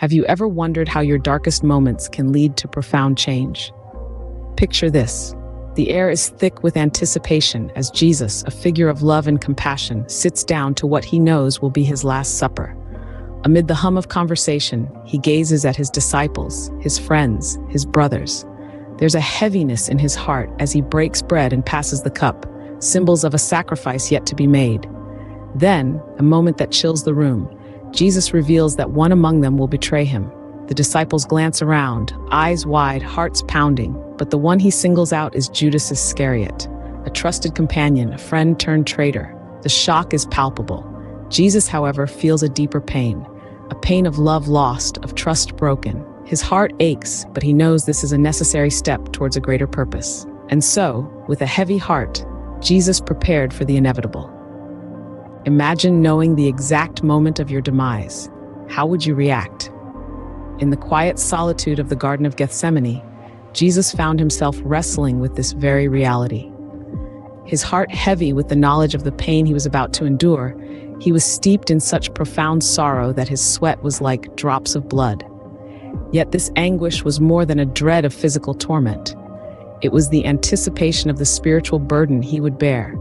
Have you ever wondered how your darkest moments can lead to profound change? Picture this. The air is thick with anticipation as Jesus, a figure of love and compassion, sits down to what he knows will be his last supper. Amid the hum of conversation, he gazes at his disciples, his friends, his brothers. There's a heaviness in his heart as he breaks bread and passes the cup, symbols of a sacrifice yet to be made. Then, a moment that chills the room, Jesus reveals that one among them will betray him. The disciples glance around, eyes wide, hearts pounding, but the one he singles out is Judas Iscariot, a trusted companion, a friend turned traitor. The shock is palpable. Jesus, however, feels a deeper pain, a pain of love lost, of trust broken. His heart aches, but he knows this is a necessary step towards a greater purpose. And so, with a heavy heart, Jesus prepared for the inevitable. Imagine knowing the exact moment of your demise. How would you react? In the quiet solitude of the Garden of Gethsemane, Jesus found himself wrestling with this very reality. His heart heavy with the knowledge of the pain he was about to endure, he was steeped in such profound sorrow that his sweat was like drops of blood. Yet this anguish was more than a dread of physical torment. It was the anticipation of the spiritual burden he would bear,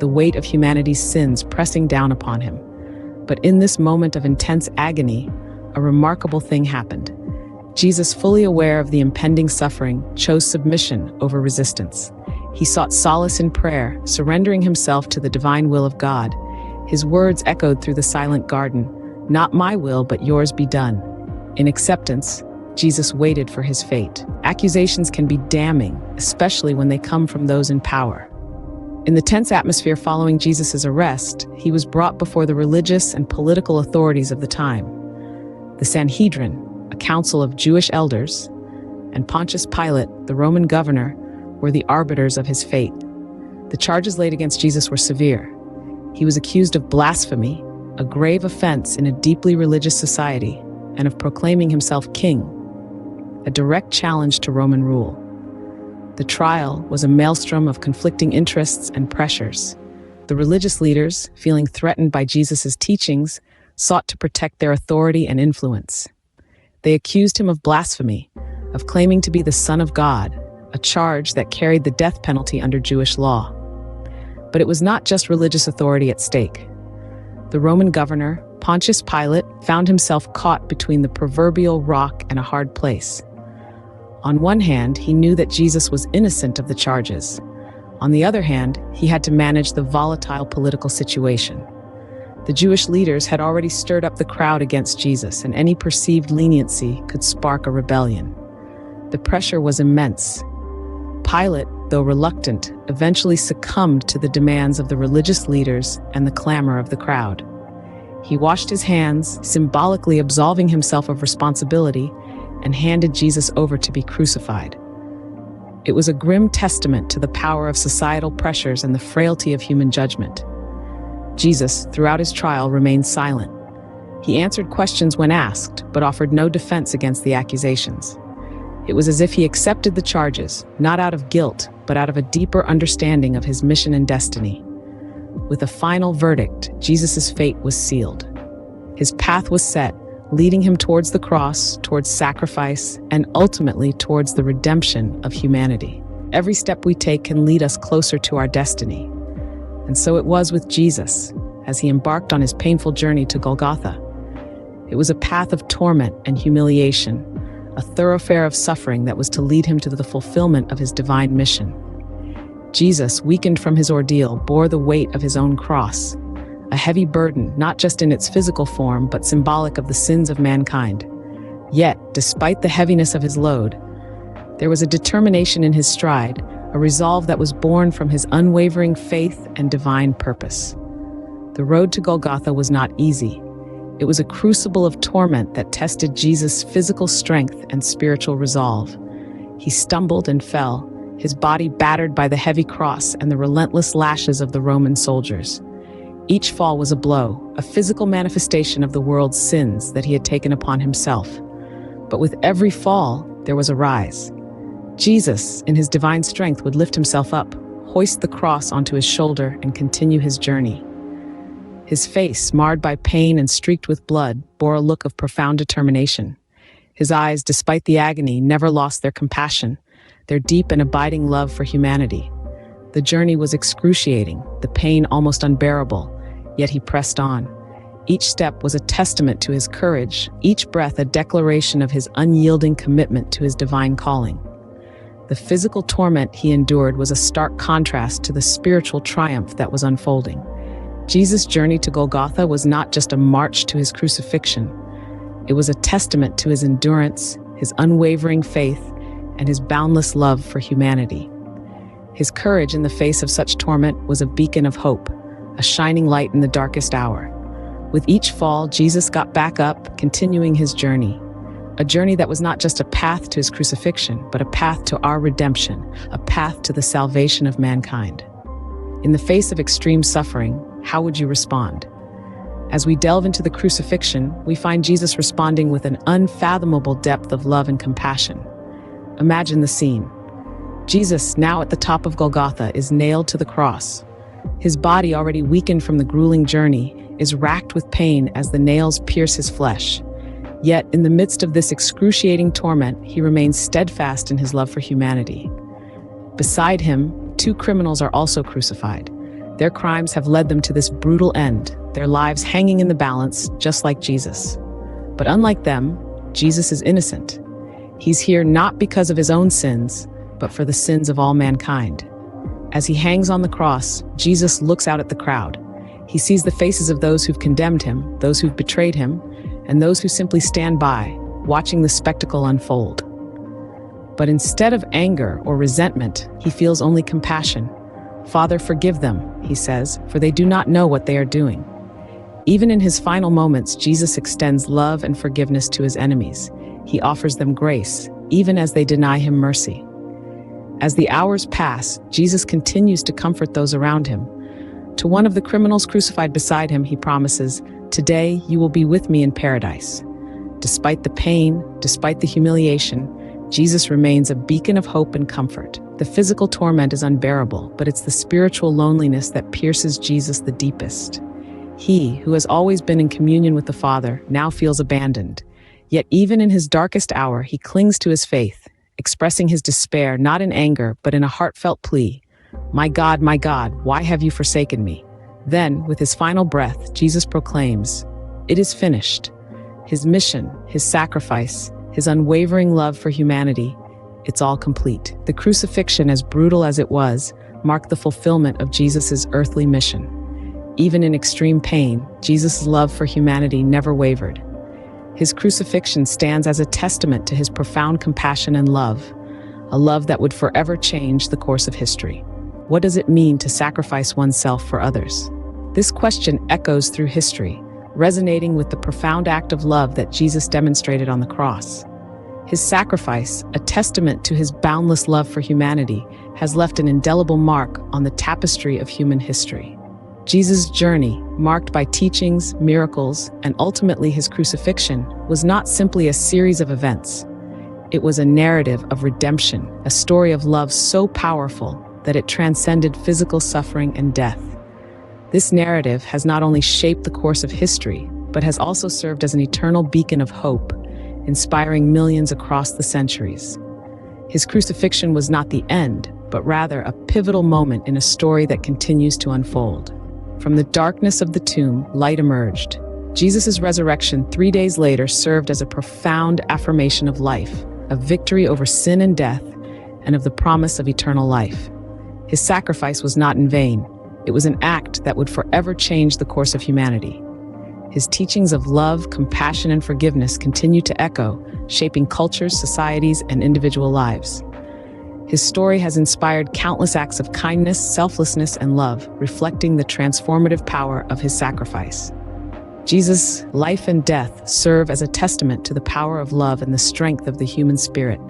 the weight of humanity's sins pressing down upon him. But in this moment of intense agony, a remarkable thing happened. Jesus, fully aware of the impending suffering, chose submission over resistance. He sought solace in prayer, surrendering himself to the divine will of God. His words echoed through the silent garden, "Not my will, but yours be done." In acceptance, Jesus waited for his fate. Accusations can be damning, especially when they come from those in power. In the tense atmosphere following Jesus' arrest, he was brought before the religious and political authorities of the time. The Sanhedrin, a council of Jewish elders, and Pontius Pilate, the Roman governor, were the arbiters of his fate. The charges laid against Jesus were severe. He was accused of blasphemy, a grave offense in a deeply religious society, and of proclaiming himself king, a direct challenge to Roman rule. The trial was a maelstrom of conflicting interests and pressures. The religious leaders, feeling threatened by Jesus' teachings, sought to protect their authority and influence. They accused him of blasphemy, of claiming to be the Son of God, a charge that carried the death penalty under Jewish law. But it was not just religious authority at stake. The Roman governor, Pontius Pilate, found himself caught between the proverbial rock and a hard place. On one hand, he knew that Jesus was innocent of the charges. On the other hand, he had to manage the volatile political situation. The Jewish leaders had already stirred up the crowd against Jesus, and any perceived leniency could spark a rebellion. The pressure was immense. Pilate, though reluctant, eventually succumbed to the demands of the religious leaders and the clamor of the crowd. He washed his hands, symbolically absolving himself of responsibility, and handed Jesus over to be crucified. It was a grim testament to the power of societal pressures and the frailty of human judgment. Jesus, throughout his trial, remained silent. He answered questions when asked, but offered no defense against the accusations. It was as if he accepted the charges, not out of guilt, but out of a deeper understanding of his mission and destiny. With a final verdict, Jesus' fate was sealed. His path was set, leading him towards the cross, towards sacrifice, and ultimately towards the redemption of humanity. Every step we take can lead us closer to our destiny. And so it was with Jesus, as he embarked on his painful journey to Golgotha. It was a path of torment and humiliation, a thoroughfare of suffering that was to lead him to the fulfillment of his divine mission. Jesus, weakened from his ordeal, bore the weight of his own cross, a heavy burden, not just in its physical form, but symbolic of the sins of mankind. Yet, despite the heaviness of his load, there was a determination in his stride, a resolve that was born from his unwavering faith and divine purpose. The road to Golgotha was not easy. It was a crucible of torment that tested Jesus' physical strength and spiritual resolve. He stumbled and fell, his body battered by the heavy cross and the relentless lashes of the Roman soldiers. Each fall was a blow, a physical manifestation of the world's sins that he had taken upon himself. But with every fall, there was a rise. Jesus, in his divine strength, would lift himself up, hoist the cross onto his shoulder, and continue his journey. His face, marred by pain and streaked with blood, bore a look of profound determination. His eyes, despite the agony, never lost their compassion, their deep and abiding love for humanity. The journey was excruciating, the pain almost unbearable, yet he pressed on. Each step was a testament to his courage, each breath a declaration of his unyielding commitment to his divine calling. The physical torment he endured was a stark contrast to the spiritual triumph that was unfolding. Jesus' journey to Golgotha was not just a march to his crucifixion. It was a testament to his endurance, his unwavering faith, and his boundless love for humanity. His courage in the face of such torment was a beacon of hope, a shining light in the darkest hour. With each fall, Jesus got back up, continuing his journey. A journey that was not just a path to his crucifixion, but a path to our redemption, a path to the salvation of mankind. In the face of extreme suffering, how would you respond? As we delve into the crucifixion, we find Jesus responding with an unfathomable depth of love and compassion. Imagine the scene. Jesus, now at the top of Golgotha, is nailed to the cross. His body, already weakened from the grueling journey, is racked with pain as the nails pierce his flesh. Yet, in the midst of this excruciating torment, he remains steadfast in his love for humanity. Beside him, two criminals are also crucified. Their crimes have led them to this brutal end, their lives hanging in the balance, just like Jesus. But unlike them, Jesus is innocent. He's here not because of his own sins, but for the sins of all mankind. As he hangs on the cross, Jesus looks out at the crowd. He sees the faces of those who've condemned him, those who've betrayed him, and those who simply stand by, watching the spectacle unfold. But instead of anger or resentment, he feels only compassion. "Father, forgive them," he says, "for they do not know what they are doing." Even in his final moments, Jesus extends love and forgiveness to his enemies. He offers them grace, even as they deny him mercy. As the hours pass, Jesus continues to comfort those around him. To one of the criminals crucified beside him, he promises, "Today you will be with me in paradise." Despite the pain, despite the humiliation, Jesus remains a beacon of hope and comfort. The physical torment is unbearable, but it's the spiritual loneliness that pierces Jesus the deepest. He, who has always been in communion with the Father, now feels abandoned. Yet even in his darkest hour, he clings to his faith, expressing his despair not in anger, but in a heartfelt plea. My God, why have you forsaken me?" Then, with his final breath, Jesus proclaims, "It is finished." His mission, his sacrifice, his unwavering love for humanity, it's all complete. The crucifixion, as brutal as it was, marked the fulfillment of Jesus' earthly mission. Even in extreme pain, Jesus' love for humanity never wavered. His crucifixion stands as a testament to his profound compassion and love, a love that would forever change the course of history. What does it mean to sacrifice oneself for others? This question echoes through history, resonating with the profound act of love that Jesus demonstrated on the cross. His sacrifice, a testament to his boundless love for humanity, has left an indelible mark on the tapestry of human history. Jesus' journey, marked by teachings, miracles, and ultimately his crucifixion, was not simply a series of events. It was a narrative of redemption, a story of love so powerful that it transcended physical suffering and death. This narrative has not only shaped the course of history, but has also served as an eternal beacon of hope, inspiring millions across the centuries. His crucifixion was not the end, but rather a pivotal moment in a story that continues to unfold. From the darkness of the tomb, light emerged. Jesus' resurrection 3 days later served as a profound affirmation of life, of victory over sin and death, and of the promise of eternal life. His sacrifice was not in vain. It was an act that would forever change the course of humanity. His teachings of love, compassion, and forgiveness continue to echo, shaping cultures, societies, and individual lives. His story has inspired countless acts of kindness, selflessness, and love, reflecting the transformative power of his sacrifice. Jesus' life and death serve as a testament to the power of love and the strength of the human spirit.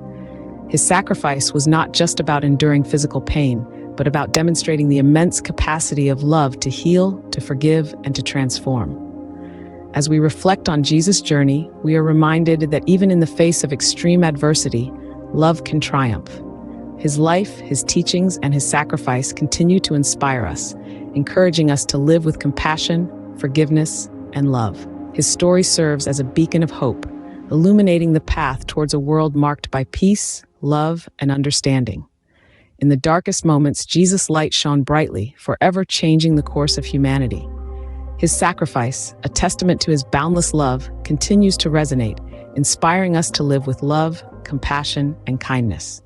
His sacrifice was not just about enduring physical pain, but about demonstrating the immense capacity of love to heal, to forgive, and to transform. As we reflect on Jesus' journey, we are reminded that even in the face of extreme adversity, love can triumph. His life, his teachings, and his sacrifice continue to inspire us, encouraging us to live with compassion, forgiveness, and love. His story serves as a beacon of hope, illuminating the path towards a world marked by peace, love, and understanding. In the darkest moments, Jesus' light shone brightly, forever changing the course of humanity. His sacrifice, a testament to his boundless love, continues to resonate, inspiring us to live with love, compassion, and kindness.